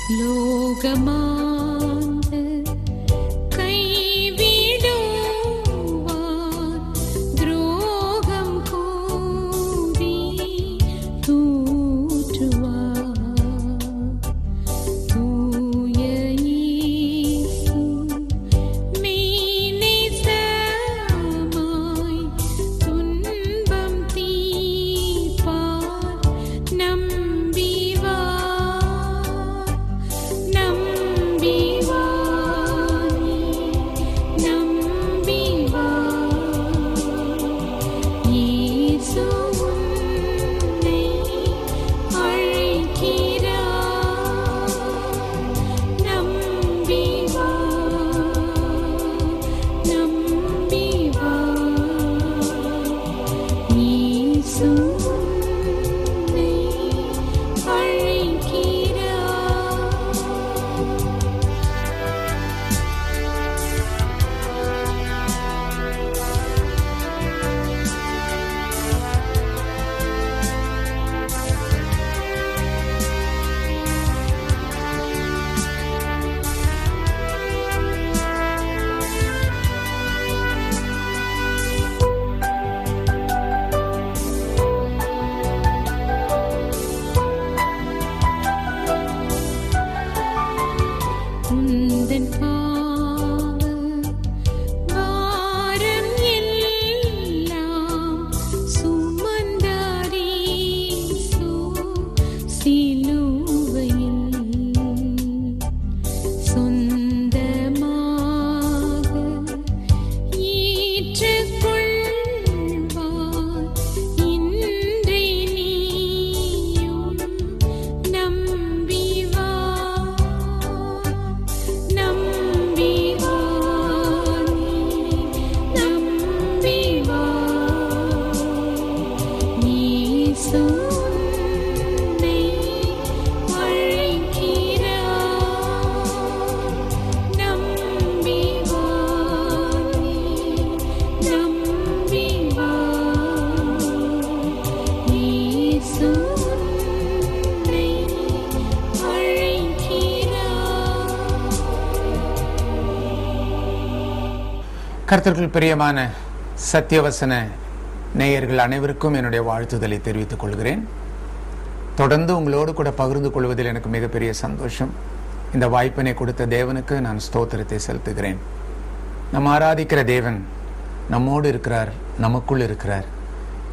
லோகமாந்து கைவிடுவார், துரோகம் கூறி தூற்றுவார். தூய இயேசு மெய்நேசமாய் துன்பம் தீர்ப்பார். நம்பி வா, நம்பி வா, நம்பி வா. இயேசு உன்னை அழைக்கிறார். நம்பி வா, நம்பி வா. இயேசு உன்னை அழைக்கிறார். உந்தன் பாவ பாரம் எல்லாம் சுமந்தார் இயேசு சிலுவையில். சொந்தமாக ஏற்றுக்கொள்வார். இன்றே நீயும் நம்பி வா, நம்பி வா, நம்பி வா. இயேசு உன்னை அழைக்கிறார். நம்பி வா, நம்பி வா. இயேசு உன்னை அழைக்கிறார். கர்த்தருக்குள் பிரியமான சத்தியவசன நேயர்கள் அனைவருக்கும் என்னுடைய வாழ்த்துதலை தெரிவித்துக் கொள்கிறேன். தொடர்ந்து உங்களோடு கூட பகிர்ந்து கொள்வதில் எனக்கு மிகப்பெரிய சந்தோஷம். இந்த வாய்ப்பினை கொடுத்த தேவனுக்கு நான் ஸ்தோத்திரத்தை செலுத்துகிறேன். நம்ம ஆராதிக்கிற தேவன் நம்மோடு இருக்கிறார், நமக்குள் இருக்கிறார்.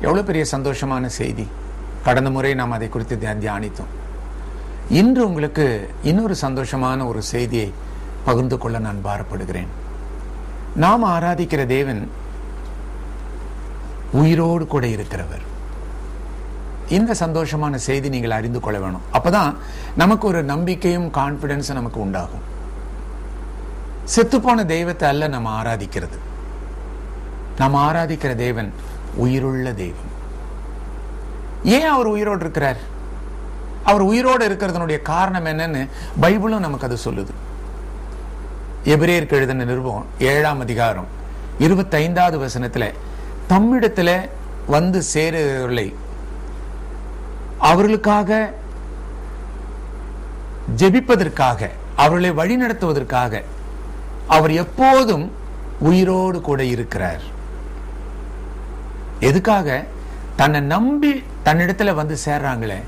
எவ்வளவு பெரிய சந்தோஷமான செய்தி. கடந்த முறை நாம் அதை குறித்து தியானித்தோம். இன்று உங்களுக்கு இன்னொரு சந்தோஷமான ஒரு செய்தியை பகிர்ந்து கொள்ள நான் பாரப்படுகிறேன். நாம் ஆராதிக்கிற தேவன் உயிரோடு கூட இருக்கிறவர். இந்த சந்தோஷமான செய்தி நீங்கள் அறிந்து கொள்ள வேணும். அப்பதான் நமக்கு ஒரு நம்பிக்கையும் கான்பிடன்ஸும் நமக்கு உண்டாகும். செத்துப்போன தெய்வத்தை அல்ல நம்ம ஆராதிக்கிறது. நாம் ஆராதிக்கிற தேவன் உயிருள்ள தெய்வம். ஏன் அவர் உயிரோடு இருக்கிறார்? அவர் உயிரோடு இருக்கிறதனுடைய காரணம் என்னன்னு பைபிளும் நமக்கு அது சொல்லுது. எபிரேயருக்கு எழுதின நிருபம் 7ஆம் அதிகாரம் 25வது வசனத்துல தம்மிடத்துல வந்து சேருவர்களை அவர்களுக்காக ஜெபிப்பதற்காக, அவர்களை வழிநடத்துவதற்காக அவர் எப்போதும் உயிரோடு கூட இருக்கிறார். எதுக்காக? தன்னை நம்பி தன்னிடத்துல வந்து சேர்றாங்களே,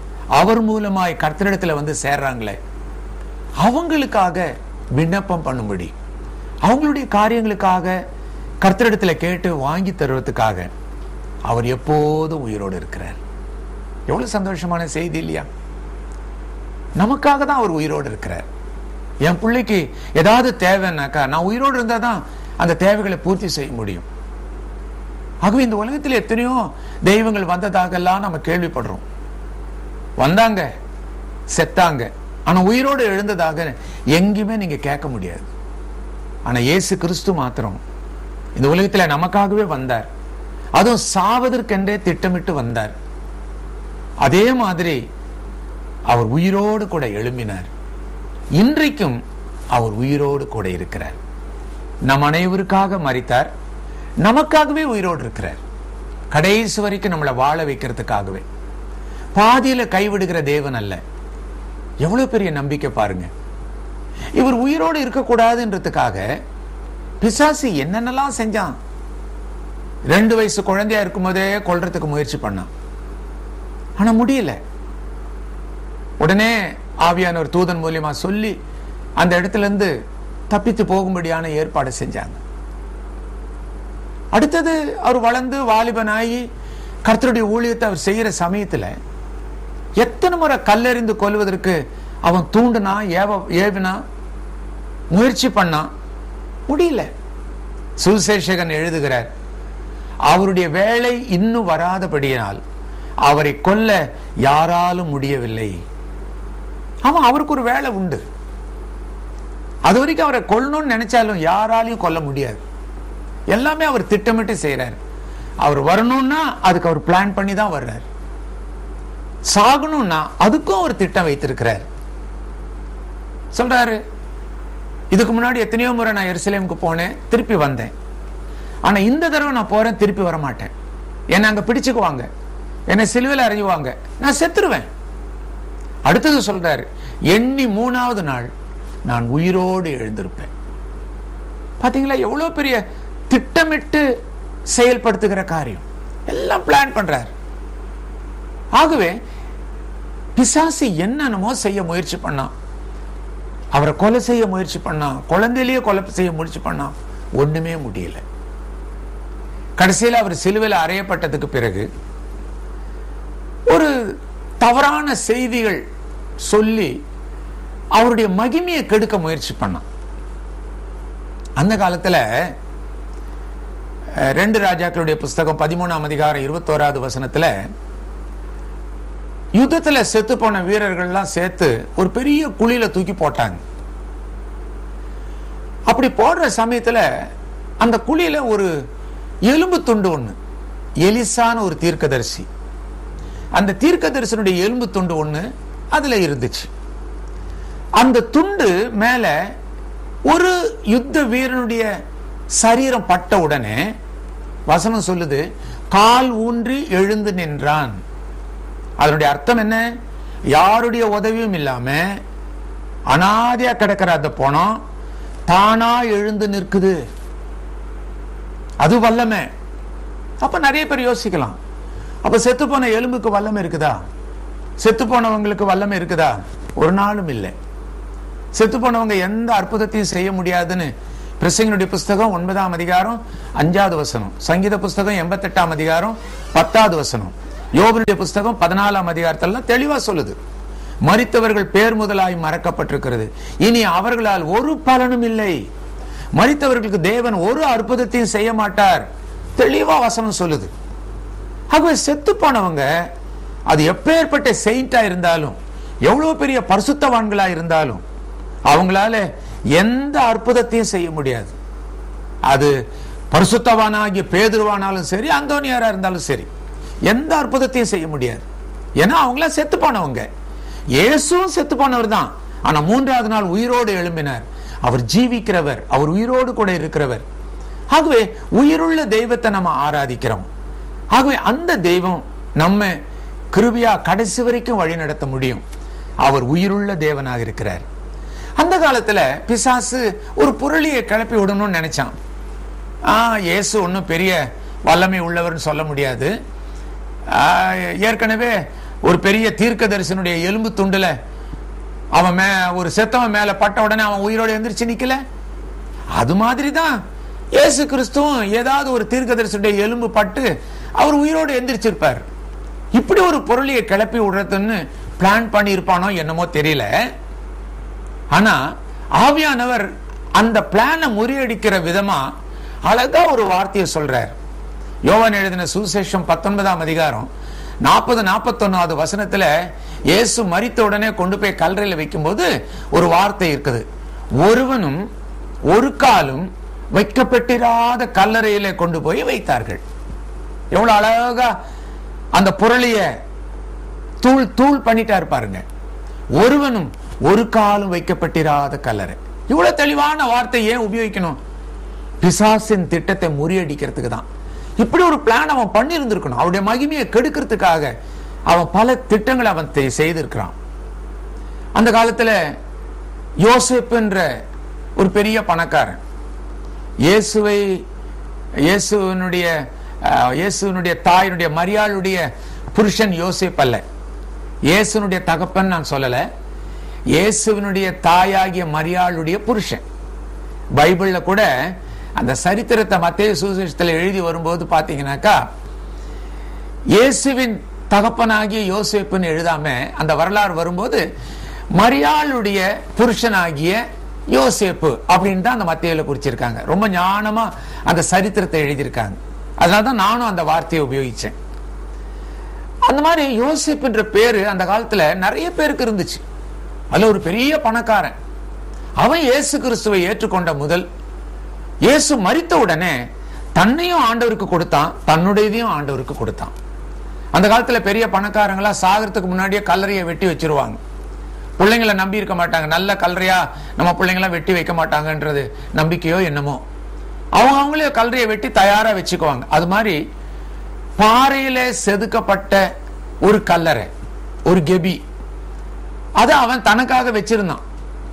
அவர் மூலமாய் கர்த்தரிடத்துல வந்து சேர்றாங்களே, அவங்களுக்காக விண்ணப்பம் பண்ணும்படி, அவங்களுடைய காரியங்களுக்காக கர்த்தரிடத்துல கேட்டு வாங்கி தருவதற்காக அவர் எப்போதும் உயிரோடு இருக்கிறார். எவ்வளவு சந்தோஷமான செய்தி இல்லையா? நமக்காக தான் அவர் உயிரோடு இருக்கிறார். என் பிள்ளைக்கு ஏதாவது தேவைன்னாக்கா நான் உயிரோடு இருந்தா தான் அந்த தேவைகளை பூர்த்தி செய்ய முடியும். ஆகவே இந்த உலகத்தில் எத்தனையோ தெய்வங்கள் வந்ததாகலாம் நம்ம கேள்விப்படுறோம். வந்தாங்க, செத்தாங்க, ஆனா உயிரோடு எழுந்ததாக எங்கேயுமே நீங்க கேட்க முடியாது. ஆனா இயேசு கிறிஸ்து மாத்திரம் இந்த உலகத்துல நமக்காகவே வந்தார். அதுவும் சாவதற்கென்றே திட்டமிட்டு வந்தார். அதே மாதிரி அவர் உயிரோடு கூட எழும்பினார். இன்றைக்கும் அவர் உயிரோடு கூட இருக்கிறார். நம் அனைவருக்காக மரித்தார், நமக்காகவே உயிரோடு இருக்கிறார். கடைசி வரைக்கும் நம்மளை வாழ வைக்கிறதுக்காகவே. பாதியில கைவிடுகிற தேவன் அல்ல. எவ்வளவு பெரிய நம்பிக்கை பாருங்க. இவர் உயிரோடு இருக்கக்கூடாதுன்றதுக்காக பிசாசு என்னென்னலாம் செஞ்சான். 2 வயசு குழந்தையா இருக்கும் போதே கொல்றதுக்கு முயற்சி பண்ணான். ஆனா முடியல. உடனே ஆவியானவர் தூதன் மூலியமா சொல்லி அந்த இடத்துல இருந்து தப்பித்து போகும்படியான ஏற்பாடு செஞ்சாங்க. அடுத்தது அவர் வளர்ந்து வாலிபனாகி கர்த்தருடைய ஊழியத்தை அவர் செய்யற சமயத்துல எத்தனை முறை கல்லெறிந்து கொல்வதற்கு அவன் தூண்டுனா, ஏவினா, முயற்சி பண்ணான், முடியல. சுவிசேஷகன் எழுதுகிறார், அவருடைய வேலை இன்னும் வராதபடியினால் அவரை கொல்ல யாராலும் முடியவில்லை. அவருக்கு ஒரு வேலை உண்டு. அது வரைக்கும் அவரை கொல்லணும்னு நினைச்சாலும் யாராலையும் கொல்ல முடியாது. எல்லாமே அவர் திட்டமிட்டு செய்யறார். அவர் வரணும்னா அதுக்கு அவர் பிளான் பண்ணி தான் வர்றார். சாகணும்னா அதுக்கும் ஒரு திட்டம் வைத்திருக்கிறார். சொல்றாரு, இதுக்கு முன்னாடி எத்தனையோ முறை நான் எருசலேமுக்கு போனேன், திருப்பி வந்தேன். ஆனா இந்த தடவை நான் போறேன், திருப்பி வர மாட்டேன். என்னை அங்க பிடிச்சுக்குவாங்க, என்னை சிலுவையில் அறையுவாங்க, நான் செத்துருவேன். அடுத்தது சொல்றாரு, எண்ணி 3வது நாள் நான் உயிரோடு எழுந்திருப்பேன். பாத்தீங்களா எவ்வளவு பெரிய திட்டமிட்டு செயல்படுத்துகிற காரியம். எல்லாம் பிளான் பண்றார். ஆகவே பிசாசு என்னென்னமோ செய்ய முயற்சி பண்ணான். அவரை கொலை செய்ய முயற்சி பண்ணான், குழந்தையிலேயே கொலை செய்ய முயற்சி பண்ணான், ஒண்ணுமே முடியல. கடைசியில் அவர் சிலுவையில் அறையப்பட்டதுக்கு பிறகு ஒரு தவறான செய்திகள் சொல்லி அவருடைய மகிமையை கெடுக்க முயற்சி பண்ணான். அந்த காலத்துல 2 ராஜாக்களுடைய புஸ்தகம் 13ஆம் அதிகாரம் 21வது வசனத்துல யுத்தத்துல செத்து போன வீரர்கள்லாம் சேர்த்து ஒரு பெரிய குழியில தூக்கி போட்டாங்க. அப்படி போடுற சமயத்துல அந்த குழியில ஒரு எலும்பு துண்டு ஒண்ணு, எலிசான ஒரு தீர்க்கதரிசி, அந்த தீர்க்கதரிசனுடைய எலும்பு துண்டு ஒண்ணு அதுல இருந்துச்சு. அந்த துண்டு மேல ஒரு யுத்த வீரனுடைய சரீரம் பட்ட உடனே வசனம் சொல்லுது, கால் ஊன்றி எழுந்து நின்றான். அதனுடைய அர்த்தம் என்ன? யாருடைய உதவியும் இல்லாம அனாதையா கிடக்கிற அந்த பணம் தானா எழுந்து நிற்குது. அது வல்லமை. அப்ப நிறைய பேர் யோசிக்கலாம், அப்ப செத்து போன எலும்புக்கு வல்லமை இருக்குதா? செத்து போனவங்களுக்கு வல்லமை இருக்குதா? ஒரு நாளும் இல்லை. செத்து போனவங்க எந்த அற்புதத்தையும் செய்ய முடியாதுன்னு பிரசங்கினுடைய புஸ்தகம் 9ஆம் அதிகாரம் 5வது வசனம், சங்கீத புஸ்தகம் 88ஆம் அதிகாரம் 10வது வசனம், யோபுடைய புஸ்தகம் 14ஆம் அதிகாரத்தெல்லாம் தெளிவா சொல்லுது. மரித்தவர்கள் பேர் முதலாய் மறக்கப்பட்டிருக்கிறது, இனி அவர்களால் ஒரு பலனும் இல்லை. மரித்தவர்களுக்கு தேவன் ஒரு அற்புதத்தையும் செய்ய மாட்டார், தெளிவா வசனம் சொல்லுது. ஆகவே செத்து போனவங்க அது எப்பேற்பட்ட செயிண்டா இருந்தாலும், எவ்வளவு பெரிய பரிசுத்தவான்களா இருந்தாலும் அவங்களால எந்த அற்புதத்தையும் செய்ய முடியாது. அது பரிசுத்தவானாகிய பேதுருவானாலும் சரி, அந்தோனியாரா இருந்தாலும் சரி, எந்த அற்புதத்தையும் செய்ய முடியாது. ஏன்னா அவங்கள செத்து போனவங்க. இயேசுவும் செத்து போனவர் தான், ஆனா 3வது நாள் உயிரோடு எழும்பினார். அவர் ஜீவிக்கிறவர், அவர் உயிரோடு கூட இருக்கிறவர். ஆகவே உயிருள்ள தெய்வத்தை நம்ம ஆராதிக்கிறோம். ஆகவே அந்த தெய்வம் நம்ம கிருபையா கடைசி வரைக்கும் வழி நடத்த முடியும். அவர் உயிருள்ள தேவனாக இருக்கிறார். அந்த காலத்துல பிசாசு ஒரு புரளியை கிளப்பி விடணும்னு நினைச்சான். இயேசு ஒன்னும் பெரிய வல்லமை உள்ளவர்னு சொல்ல முடியாது. ஏற்கனவே ஒரு பெரிய தீர்க்கதரிசனுடைய எலும்பு துண்டுல அவன் ஒரு செத்தவன் மேல பட்ட உடனே அவன் உயிரோடு எந்திரிச்சு நிக்கல. அது மாதிரிதான் இயேசு கிறிஸ்துவும் ஏதாவது ஒரு தீர்க்கதரிசனுடைய எலும்பு பட்டு அவர் உயிரோடு எந்திரிச்சிருப்பார். இப்படி ஒரு பொருளியை கிளப்பி விடுறதுன்னு பிளான் பண்ணி இருப்பானோ என்னமோ தெரியல. ஆனா ஆவியானவர் அந்த பிளானை முறியடிக்கிற விதமா அழகா ஒரு வார்த்தையை சொல்றார். யோவான் எழுதின சுவிசேஷம் 19ஆம் அதிகாரம் 40-41வது வசனத்துல இயேசு மரித்த உடனே கொண்டு போய் கல்லறையில வைக்கும் போது ஒரு வார்த்தை இருக்குது, ஒருவனும் ஒரு காலும் வைக்கப்பட்டிராத கல்லறையில கொண்டு போய் வைத்தார்கள். எவ்வளவு அழகா அந்த புரளிய தூள் தூள் பண்ணிட்டா பாருங்க. ஒருவனும் ஒரு காலும் வைக்கப்பட்டிராத கல்லறை. இவ்வளவு தெளிவான வார்த்தை ஏன் உபயோகிக்கணும்? பிசாசின் திட்டத்தை முறியடிக்கிறதுக்கு தான். இப்படி ஒரு பிளான் அவன் பண்ணி இருந்திருக்கணும். அவருடைய மகிமையை கெடுக்கிறதுக்காக அவன் பல திட்டங்களை அவன் செய்திருக்கிறான். அந்த காலத்துல யோசேப்புன்ற ஒரு பெரிய பணக்காரன், இயேசுவினுடைய தாயினுடைய மரியாளுடைய புருஷன் யோசேப் அல்ல, இயேசுனுடைய தகப்பன் நான் சொல்லல, இயேசுவினுடைய தாயாகிய மரியாளுடைய புருஷன். பைபிள்ல கூட அந்த சரித்திரத்தை மத்தேயு சுவிசேஷத்தில் எழுதி வரும்போது பாத்தீங்கன்னாக்கா, இயேசுவின் தகப்பனாகிய யோசேப்புன்னு எழுதாம அந்த வரலாறு வரும்போது மரியாளுடைய புருஷனாகிய யோசேப்பு அப்படின்னு தான் அந்த மத்தேயுல குறிச்சிருக்காங்க. ரொம்ப ஞானமா அந்த சரித்திரத்தை எழுதியிருக்காங்க. அதனாலதான் நானும் அந்த வார்த்தையை உபயோகிச்சேன். அந்த மாதிரி யோசேப்புன்ற பேரு அந்த காலத்துல நிறைய பேருக்கு இருந்துச்சு. அதுல ஒரு பெரிய பணக்காரன், அவன் இயேசு கிறிஸ்துவை ஏற்றுக்கொண்ட முதல், இயேசு மரித்த உடனே தன்னையும் ஆண்டவருக்கு கொடுத்தான், தன்னுடையதையும் ஆண்டவருக்கு கொடுத்தான். அந்த காலத்துல பெரிய பணக்காரங்களா சாகிறதுக்கு முன்னாடியே கல்லறையை வெட்டி வச்சிருவாங்க. பிள்ளைங்களை நம்பி இருக்க மாட்டாங்க, நல்ல கல்லறையா நம்ம பிள்ளைங்களாம் வெட்டி வைக்க மாட்டாங்கன்றது நம்பிக்கையோ என்னமோ, அவங்களே கல்லறையை வெட்டி தயாரா வச்சுக்குவாங்க. அது மாதிரி பாறையில செதுக்கப்பட்ட ஒரு கல்லறை, ஒரு கெபி, அதை அவன் தனக்காக வச்சிருந்தான்.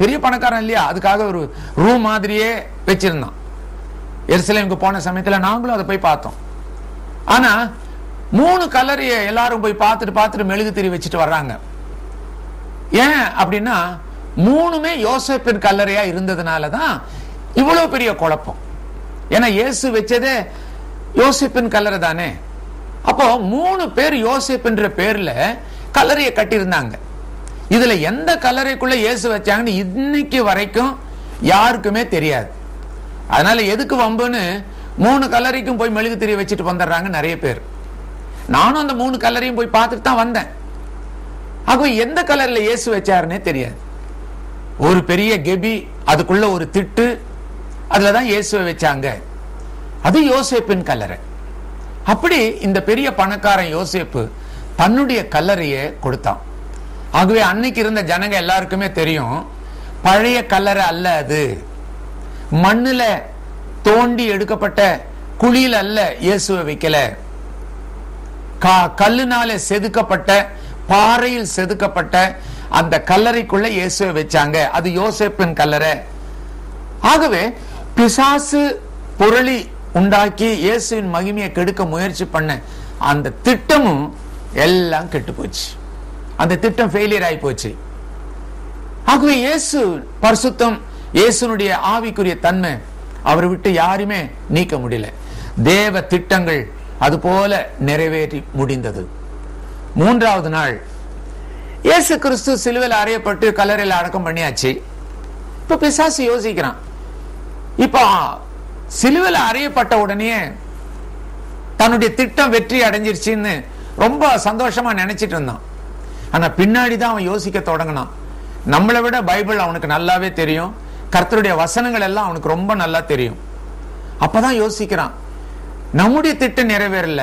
பெரிய பணக்காரன் இல்லையா, அதுக்காக ஒரு ரூம் மாதிரியே வச்சிருந்தான். எருசலேமுக்கு போன சமயத்துல நாங்களும் அதை போய் பார்த்தோம். ஆனா 3 கல்லறையை எல்லாரும் போய் பார்த்துட்டு மெழுகு திரி வச்சுட்டு வர்றாங்க. ஏன் அப்படின்னா 3மே யோசேப்பின் கல்லறையா இருந்ததுனாலதான் இவ்வளவு பெரிய குழப்பம். ஏன்னா இயேசு வச்சதே யோசேப்பின் கல்லறை தானே. அப்போ 3 பேர் யோசேப்புன்ற பேர்ல கல்லறையை கட்டியிருந்தாங்க. இதுல எந்த கல்லறைக்குள்ள இயேசு வச்சாங்கன்னு இன்னைக்கு வரைக்கும் யாருக்குமே தெரியாது. அதனால எதுக்கு வம்புன்னு 3 கல்லறைக்கும் போய் மெழுகு திரி வச்சுட்டு வந்துடுறாங்க நிறைய பேர். நானும் அந்த 3 கல்லறையும் போய் பார்த்துட்டு தான் வந்தேன். அப்போ எந்த கலர்ல இயேசு வச்சாருன்னே தெரியாது. ஒரு பெரிய கெபி, அதுக்குள்ள ஒரு திட்டு, அதுலதான் இயேசுவை வச்சாங்க. அது யோசேப்பின் கல்லறை. அப்படி இந்த பெரிய பணக்காரன் யோசேப்பு தன்னுடைய கல்லறையை கொடுத்தான். ஆகவே அன்னைக்கு இருந்த ஜனங்க எல்லாருக்குமே தெரியும், பழைய கல்லறை அல்ல, அது மண்ணுல தோண்டி எடுக்கப்பட்ட குழியில் அல்ல இயேசுவை வைக்கல, கல்லுனால செதுக்கப்பட்ட, பாறையில் செதுக்கப்பட்ட அந்த கல்லறைக்குள்ள இயேசுவை வச்சாங்க. அது யோசேப்பின் கல்லறை. ஆகவே பிசாசு புரளி உண்டாக்கி இயேசுவின் மகிமையை கெடுக்க முயற்சி பண்ண அந்த திட்டமும் எல்லாம் கெட்டு போச்சு. அந்த திட்டம் ஃபெயிலியர் ஆகி போச்சு. ஆகவே இயேசு பரிசுத்தம், இயேசுனுடைய ஆவிக்குரிய தன்மை அவரை விட்டு யாருமே நீக்க முடியல. தேவ திட்டங்கள் அது போல நிறைவேறி முடிந்தது. 3வது நாள் இயேசு கிறிஸ்து சிலுவையில் அறையப்பட்டு கல்லறையில் அடக்கம் பண்ணியாச்சு. இப்ப பிசாசு யோசிக்கிறான், இப்ப சிலுவையில் அறையப்பட்ட உடனே தன்னுடைய திட்டம் வெற்றி அடைஞ்சிருச்சுன்னு ரொம்ப சந்தோஷமா நினைச்சிட்டு இருந்தான். ஆனா பின்னாடிதான் அவன் யோசிக்க தொடங்கினான். நம்மளை விட பைபிள் அவனுக்கு நல்லாவே தெரியும், கர்த்தருடைய வசனங்கள் எல்லாம் அவனுக்கு ரொம்ப நல்லா தெரியும். அப்பதான் யோசிக்கிறான், நம்முடைய திட்டம் நிறைவேறல,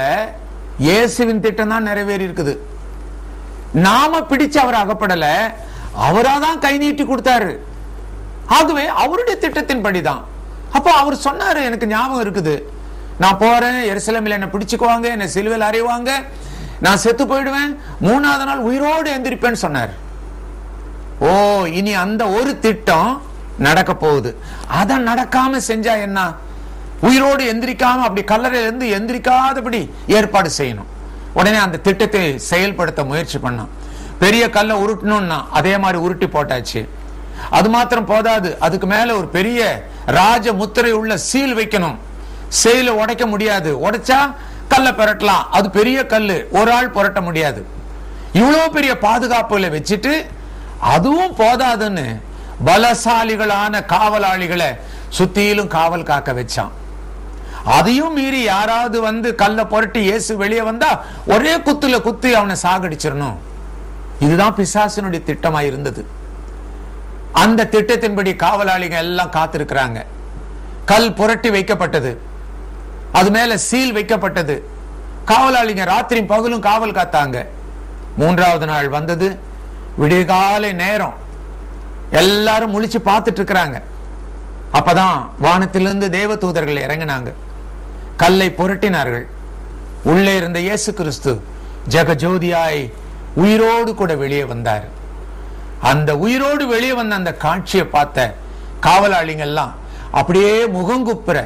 இயேசுவின் திட்டம் தான் நிறைவேறி இருக்குது. நாம பிடிச்சு அவர் அகப்படல, அவராதான் கை நீட்டி கொடுத்தாரு. ஆகவே அவருடைய திட்டத்தின் படிதான். அப்போ அவர் சொன்னாரு, எனக்கு ஞாபகம் இருக்குது, நான் போறேன், எருசலேமில் என்ன பிடிச்சுக்குவாங்க, என்ன சிலுவையில் அறைவாங்க, நான் செத்து போயிடுவேன், 3வது நாள் உயிரோடு எந்திரிப்பேன்னு சொன்னார். ஓ, இனி அந்த ஒரு திட்டம் நடக்க போகுது. அதை நடக்காம செஞ்சா என்ன? உயிரோடு எந்திரிக்காம அப்படி கல்லறையிலிருந்து எந்திரிக்காதபடி ஏற்பாடு செய்யணும். உடனே அந்த திட்டத்தை செயல்படுத்த முயற்சி பண்ணான். பெரிய கல்லை உருட்டணும்னா அதே மாதிரி உருட்டி போட்டாச்சு. அது மாத்திரம் போதாது, அதுக்கு மேல ஒரு பெரிய ராஜ முத்திரை உள்ள சீல் வைக்கணும். சீலை உடைக்க முடியாது, உடைச்சா கல்லை புரட்டலாம், அது பெரிய கல்லு, ஒரு ஆள் புரட்ட முடியாது. இவ்வளவு பெரிய பாதுகாப்புகளை வச்சுட்டு அதுவும் போதாதுன்னு பலசாலிகளான காவலாளிகளை சுத்தியிலும் காவல் காக்க வச்சான். அதையும் மீறி யாராவது வந்து கல்ல புரட்டி இயேசு வெளியே வந்தா ஒரே குத்துல குத்தி அவனை சாகடிச்சிடணும். இதுதான் பிசாசினுடைய திட்டமா இருந்தது. அந்த திட்டத்தின்படி காவலாளிகள் எல்லாம் காத்திருக்கிறாங்க. கல் புரட்டி வைக்கப்பட்டது, அது மேல சீல் வைக்கப்பட்டது. காவலாளிங்க ராத்திரி பகலும் காவல் காத்தாங்க. 3வது நாள் வந்தது, விடிகாலை நேரம், எல்லாரும் முழிச்சு பார்த்துட்டு இருக்கிறாங்க. அப்பதான் வானத்திலிருந்து தேவ தூதர்கள் இறங்கினாங்க, கல்லை புரட்டினார்கள். உள்ளே இருந்த இயேசு கிறிஸ்து ஜெகஜோதியாய் உயிரோடு கூட வெளியே வந்தார். அந்த உயிரோடு வெளியே வந்த அந்த காட்சியை பார்த்த காவலாளிங்க எல்லாம் அப்படியே முகங்குப்புற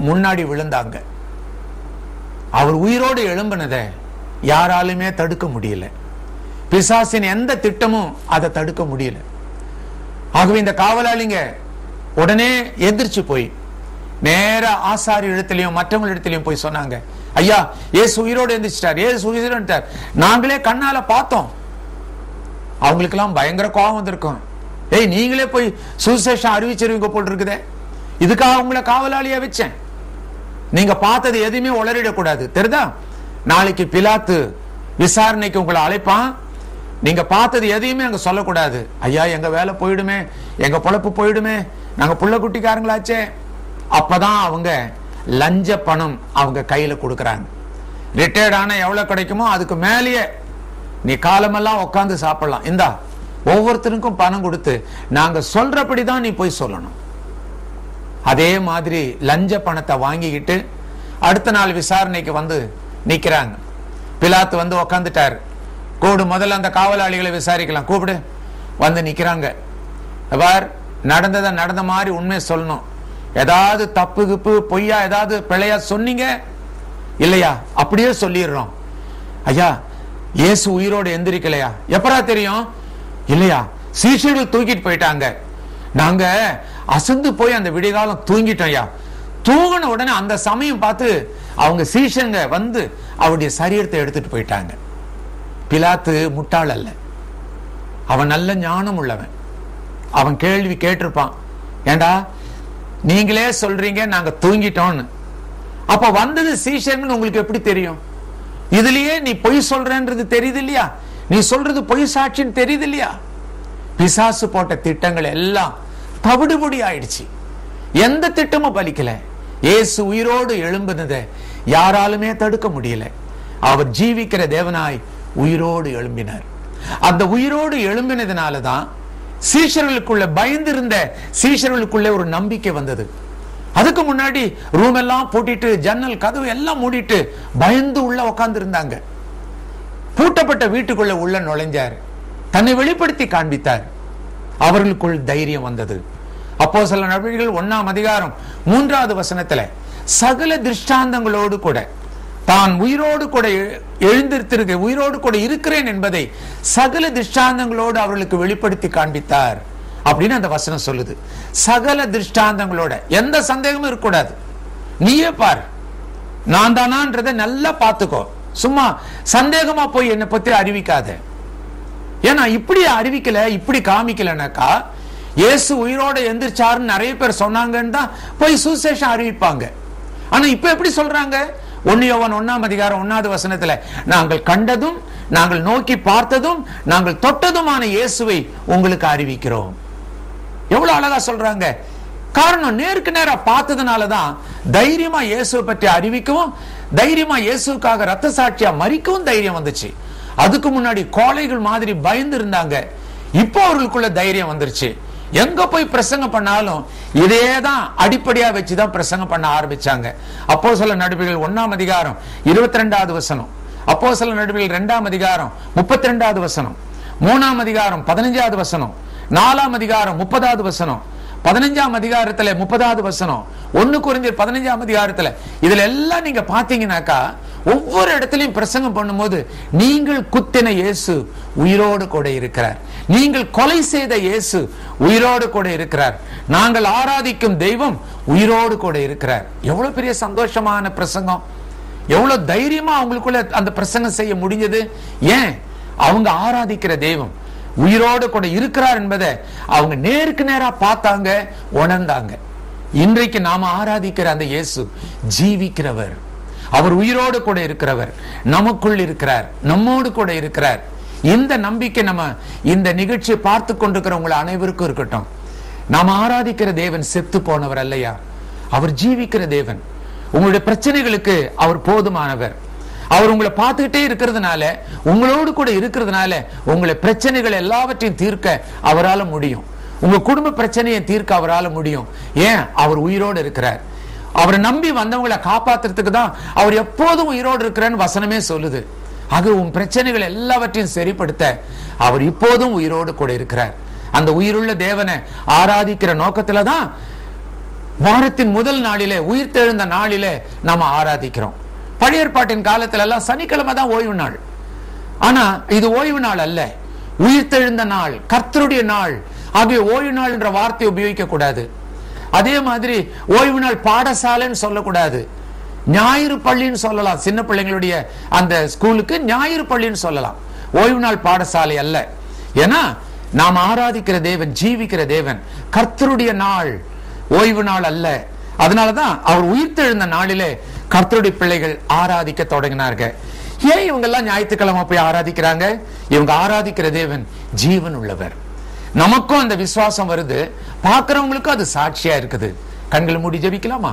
முன்னாடி விழுந்தாங்க. அவர் உயிரோடு எழும்பினதை யாராலுமே தடுக்க முடியல. பிசாசின் எந்த திட்டமும் அதை தடுக்க முடியல. ஆகவே இந்த காவலாளிங்க உடனே எந்திரிச்சு போய் நேர ஆசாரி இடத்திலையும் மற்றவங்க இடத்திலையும் போய் சொன்னாங்க, ஐயா ஏசு உயிரோடு எந்திரிச்சிட்டார், ஏசு உயிரோடு. நாங்களே கண்ணால பார்த்தோம். அவங்களுக்கு எல்லாம் பயங்கர கோபம் வந்திருக்கும். ஏய், நீங்களே போய் சுவிசேஷம் அறிவிச்சிருவீங்க போல் இருக்குதே, இதுக்காக உங்களை காவலாளியா வச்சேன். நீங்க பார்த்தது எதுவுமே உளறிடக்கூடாது, தெரியுதா? நாளைக்கு பிலாத்து விசாரணைக்கு உங்களை அழைப்பான். நீங்க பார்த்தது எதையுமே அங்க சொல்லக்கூடாது. ஐயா எங்க வேலை போயிடுமே, எங்க பொழப்பு போயிடுமே, நாங்க புள்ள குட்டிக்காரங்களாச்சே. அப்பதான் அவங்க லஞ்ச பணம் அவங்க கையில கொடுக்கறாங்க. ரிட்டையர்ட் ஆன எவ்வளவு கிடைக்குமோ அதுக்கு மேலேயே நீ காலமெல்லாம் உட்காந்து சாப்பிடலாம், இந்தா ஒவ்வொருத்தருக்கும் பணம் கொடுத்து நாங்க சொல்றபடிதான் நீ போய் சொல்லணும். அதே மாதிரி லஞ்ச பணத்தை வாங்கிக்கிட்டு அடுத்த நாள் விசாரணைக்கு வந்து நிக்கிறாங்க. பிலாத்து வந்து உக்காந்துட்டாரு. கூடு, முதல்ல அந்த காவலாளிகளை விசாரிக்கலாம், கூப்பிடு. வந்து நிக்கிறாங்க. நடந்ததை நடந்த மாதிரி உண்மையை சொல்லணும். ஏதாவது தப்பு கிப்பு பொய்யா ஏதாவது பிழையா சொன்னீங்க இல்லையா, அப்படியே சொல்லிடுறோம். ஐயா இயேசு உயிரோடு எந்திரிக்கலையா? எப்பரா தெரியும்? இல்லையா, சீஷர்கள் தூக்கிட்டு போயிட்டாங்க. நாங்க அசந்து போய் அந்த விடிகாலம் தூங்கிட்டோம். ஐயா தூங்கின உடனே அந்த சமயம் பார்த்து அவங்க சீஷங்க வந்து அவருடைய சரீரத்தை எடுத்துட்டு போயிட்டாங்க. பிலாத்து முட்டாள் அல்ல, அவன் நல்ல ஞானம் உள்ளவன். அவன் கேள்வி கேட்டிருப்பான், ஏண்டா நீங்களே சொல்றீங்க நாங்க தூங்கிட்டோம்னு, அப்ப வந்தது சீஷர்கள் உங்களுக்கு எப்படி தெரியும்? இதுலயே நீ பொய் சொல்றன்றது தெரியுது இல்லையா, நீ சொல்றது பொய் சாட்சின்னு தெரியுது இல்லையா? பிசாசு போட்ட திட்டங்கள் எல்லாம் தவிடுபடி ஆயிடுச்சு. எந்த திட்டமும் பலிக்கல. இயேசு உயிரோடு எழும்பினதை யாராலுமே தடுக்க முடியல. அவர் ஜீவிக்கிற தேவனாய் உயிரோடு எழும்பினார். அந்த உயிரோடு எழும்பினதுனாலதான் சீஷர்களுக்குள்ள பயந்திருந்த சீஷர்களுக்குள்ள ஒரு நம்பிக்கை வந்தது. அதுக்கு முன்னாடி ரூம் எல்லாம் பூட்டிட்டு ஜன்னல் கதவு எல்லாம் மூடிட்டு பயந்து உள்ள உட்கார்ந்து இருந்தாங்க. பூட்டப்பட்ட வீட்டுக்குள்ள உள்ள நுழைஞ்சார், தன்னை வெளிப்படுத்தி காண்பித்தார். அவர்களுக்குள் தைரியம் வந்தது. அப்போஸ்தலர் நடவடிக்கைகள் 1ஆம் அதிகாரம் 3வது வசனத்துல சகல திருஷ்டாந்தங்களோடு கூட தான் உயிரோடு கூட எழுந்திருக்க உயிரோடு கூட இருக்கிறேன் என்பதை சகல திருஷ்டாந்தங்களோடு அவர்களுக்கு வெளிப்படுத்தி காண்பித்தார் அப்படின்னு அந்த வசனம் சொல்லுது. சகல திருஷ்டாந்தங்களோட, எந்த சந்தேகமும் இருக்கக்கூடாது. நீயே பார், நான் தானான்றதை நல்லா பார்த்துக்கோ. சும்மா சந்தேகமா போய் என்னை பத்தி அறிவிக்காத. ஏன்னா இப்படி அறிவிக்கல, இப்படி காமிக்கலனாக்கா இயேசு உயிரோட எந்திரிச்சாருன்னு நிறைய பேர் சொன்னாங்கன்னு தான் போய் சுவிசேஷம் அறிவிப்பாங்க. ஆனா இப்ப எப்படி சொல்றாங்க? 1 யோவான் 1ஆம் அதிகாரம் 1வது வசனத்துல நாங்கள் கண்டதும் நாங்கள் நோக்கி பார்த்ததும் நாங்கள் தொட்டதுமான இயேசுவை உங்களுக்கு அறிவிக்கிறோம். எவ்வளவு அழகா சொல்றாங்க. காரணம், நேருக்கு நேரா பார்த்ததுனாலதான் தைரியமா இயேசுவை பற்றி அறிவிக்கவும், தைரியமா இயேசுக்காக ரத்த சாட்சியா மரிக்கவும் தைரியம் வந்துச்சு. அதுக்கு முன்னாடி கோழைகள் மாதிரி பயந்து இருந்தாங்க. இப்போ அவர்களுக்குள்ள தைரியம் வந்துருச்சு. எங்க போய் பிரசங்கம் பண்ணாலும் இதேதான் அடிப்படையா வச்சுதான் பிரசங்கம் பண்ண ஆரம்பிச்சாங்க. அப்போஸ்தலர் நடவடிக்கைகள் 1ஆம் அதிகாரம் 22வது வசனம், அப்போஸ்தலர் நடவடிக்கைகள் 2ஆம் அதிகாரம் 32வது வசனம், 3ஆம் அதிகாரம் 15வது வசனம், 4ஆம் அதிகாரம் 30வது வசனம், 15ஆம் அதிகாரத்துல 30வது வசனம், 1 கொரிந்தியர் 15ஆம் அதிகாரத்துல இதுல எல்லாம் நீங்க பாத்தீங்கன்னாக்கா ஒவ்வொரு இடத்திலையும் பிரசங்கம் பண்ணும்போது நீங்கள் குத்தின இயேசு உயிரோடு கூட இருக்கிறார், நீங்கள் கொலை செய்த இயேசு உயிரோடு கூட இருக்கிறார், நாங்கள் ஆராதிக்கும் தெய்வம் உயிரோடு கூட இருக்கிறார். எவ்வளவு பெரிய சந்தோஷமான பிரசங்கம், எவ்வளவு தைரியமா அவங்களுக்குள்ள அந்த பிரசங்கம் செய்ய முடிஞ்சது. ஏன்? அவங்க ஆராதிக்கிற தெய்வம் உயிரோடு கூட இருக்கிறார் என்பதை அவங்க நேருக்கு நேரா பார்த்தாங்க, உணர்ந்தாங்க. இன்றைக்கு நாம ஆராதிக்கிற அந்த இயேசு ஜீவிக்கிறவர், அவர் உயிரோடு கூட இருக்கிறவர், நமக்குள் இருக்கிறார், நம்மோடு கூட இருக்கிறார். இந்த நம்பிக்கை நம்ம இந்த நிகழ்ச்சியை பார்த்து கொண்டிருக்கிற உங்களை அனைவருக்கும் இருக்கட்டும். நாம் ஆராதிக்கிற தேவன் செத்து போனவர் அல்லையா, அவர் ஜீவிக்கிற தேவன். உங்களுடைய பிரச்சனைகளுக்கு அவர் போதுமானவர். அவர் உங்களை பார்த்துக்கிட்டே இருக்கிறதுனால, உங்களோடு கூட இருக்கிறதுனால உங்களை பிரச்சனைகள் எல்லாவற்றையும் தீர்க்க அவரால் முடியும். உங்க குடும்ப பிரச்சனையை தீர்க்க அவரால் முடியும். ஏன்? அவர் உயிரோடு இருக்கிறார். அவரை நம்பி வந்தவங்களை காப்பாத்துறதுக்கு தான் அவர் எப்போதும் உயிரோடு இருக்கிறேன்னு வசனமே சொல்லுது. ஆக உன் பிரச்சனைகள் எல்லாவற்றையும் சரிப்படுத்த அவர் இப்போதும் உயிரோடு கூட இருக்கிறார். அந்த உயிருள்ள தேவனை ஆராதிக்கிற நோக்கத்துல தான் வாரத்தின் முதல் நாளிலே, உயிர்த்தெழுந்த நாளிலே நாம ஆராதிக்கிறோம். பழைய ஏற்பாட்டின் காலத்துல எல்லாம் சனிக்கிழமை தான் ஓய்வு நாள். ஆனா இது ஓய்வு நாள் அல்ல, உயிர்த்தெழுந்த நாள், கர்த்தருடைய நாள். ஆகிய ஓய்வு நாள் என்ற வார்த்தையை உபயோகிக்க கூடாது. அதே மாதிரி ஓய்வு நாள் பாடசாலைன்னு சொல்லக்கூடாது, ஞாயிறு பள்ளின்னு சொல்லலாம். சின்ன பிள்ளைங்களுடைய அந்த ஸ்கூலுக்கு ஞாயிறு பள்ளின்னு சொல்லலாம், ஓய்வு நாள் பாடசாலை அல்ல. ஏன்னா நாம் ஆராதிக்கிற தேவன் ஜீவிக்கிற தேவன், கர்த்தருடைய நாள், ஓய்வு நாள் அல்ல. அதனாலதான் அவர் உயிர்த்தெழுந்த நாளிலே கர்த்தருடைய பிள்ளைகள் ஆராதிக்க தொடங்கினார்கள். ஏன் இவங்க எல்லாம் ஞாயிற்றுக்கிழமை போய் ஆராதிக்கிறாங்க? இவங்க ஆராதிக்கிற தேவன் ஜீவன் உள்ளவர். நமக்கும் அந்த விசுவாசம் வருது, பார்க்கிறவங்களுக்கும் அது சாட்சியா இருக்குது. கண்களை மூடி ஜெபிக்கலாமா?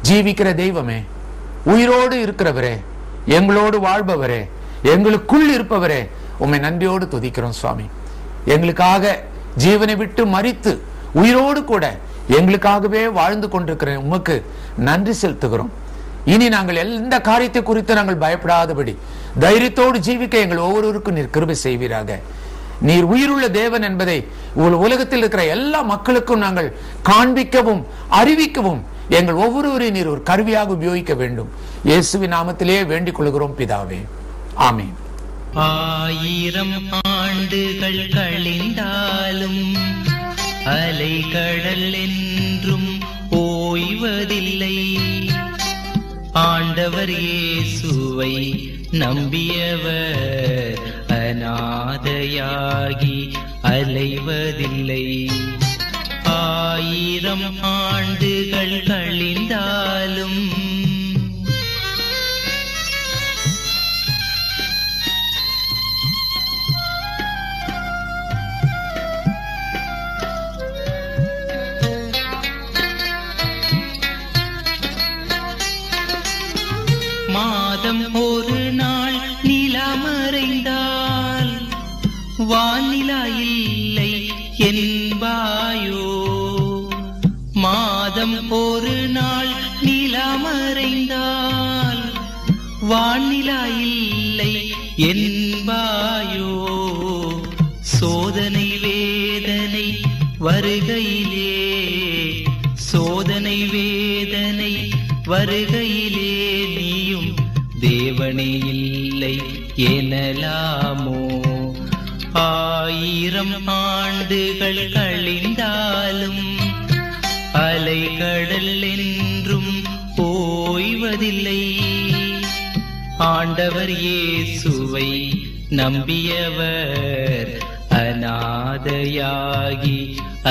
ஜீவிக்கிற தெய்வமே, உயிரோடு இருக்கிறவரே, எங்களோடு வாழ்பவரே, எங்களுக்குள் இருப்பவரே, உம்மை நன்றியோடு துதிக்கிறோம் சுவாமி. எங்களுக்காக ஜீவனை விட்டு மரித்து உயிரோடு கூட எங்களுக்காகவே வாழ்ந்து கொண்டிருக்கிற உமக்கு நன்றி செலுத்துகிறோம். இனி நாங்கள் எந்த காரியத்தை குறித்து நாங்கள் பயப்படாதபடி தைரியத்தோடு ஜீவிக்க எங்கள் ஒவ்வொருவருக்கும் நீர் கிருபை செய்வீராக. நீர் உயிருள்ள தேவன் என்பதை உலகத்தில் இருக்கிற எல்லா மக்களுக்கும் நாங்கள் காண்பிக்கவும் அறிவிக்கவும் எங்கள் ஒவ்வொருவரையும் நீர் ஒரு கருவியாக உபயோகிக்க வேண்டும். இயேசுவின் நாமத்திலே வேண்டிக் கொள்கிறோம் பிதாவே, ஆமென். 1000 ஆண்டுகள் கழிந்தாலும் அலைகடல் என்றும் ஓய்வதில்லை. ஆண்டவர் இயேசுவை நம்பியவர் அநாதையாகி அலைவதில்லை. 1000 ஆண்டுகள் கழிந்தாலும் மாதம் ஒரு நாள் நிலமறைந்தால் வானிலா இல்லை என்பாயோ. மாதம் ஒரு நாள் நிலமறைந்தால் வானிலா இல்லை என்பாயோ. சோதனை வேதனை வருகையிலே, சோதனை வேதனை வருகையிலே நீயும் தேவனே இல்லை எனலாமோ. 1000 ஆண்டுகள் கழிந்தாலும் அலைகடல் என்றும் ஓய்வதில்லை. ஆண்டவர் இயேசுவை நம்பியவர் அநாதையாகி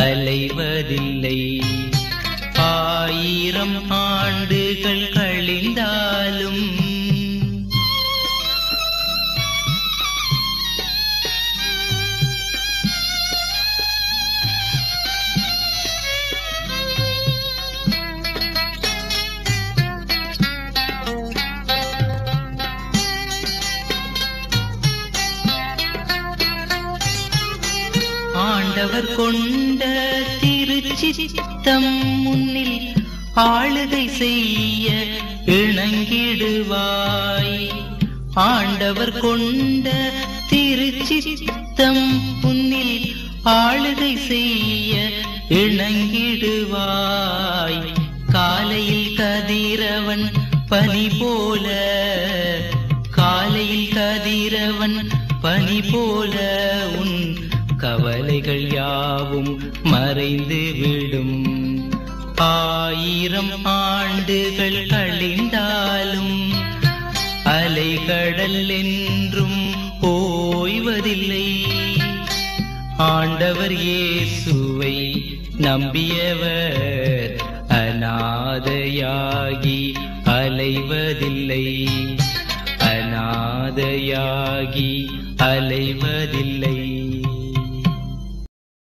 அலைவதில்லை. 1000 ஆண்டுகள் கழிந்தாலும் ஆண்டவர் கொண்ட திருச்சித்தம் முன்னில் ஆளுகை செய்ய இணங்கிடுவாய். ஆண்டவர் கொண்ட திருச்சித்தம் முன்னில் ஆளுகை செய்ய இணங்கிடுவாய். காலையில் கதிரவன் பனி போல, காலையில் கதிரவன் பனி போல உன் கவலைகள் யாவும் மறைந்து விடும். 1000 ஆண்டுகள் கழிந்தாலும் அலைகடல் என்றும் ஓய்வதில்லை. ஆண்டவர் இயேசுவை நம்பியவர் அநாதையாகி அலைவதில்லை, அநாதையாகி அலைவதில்லை.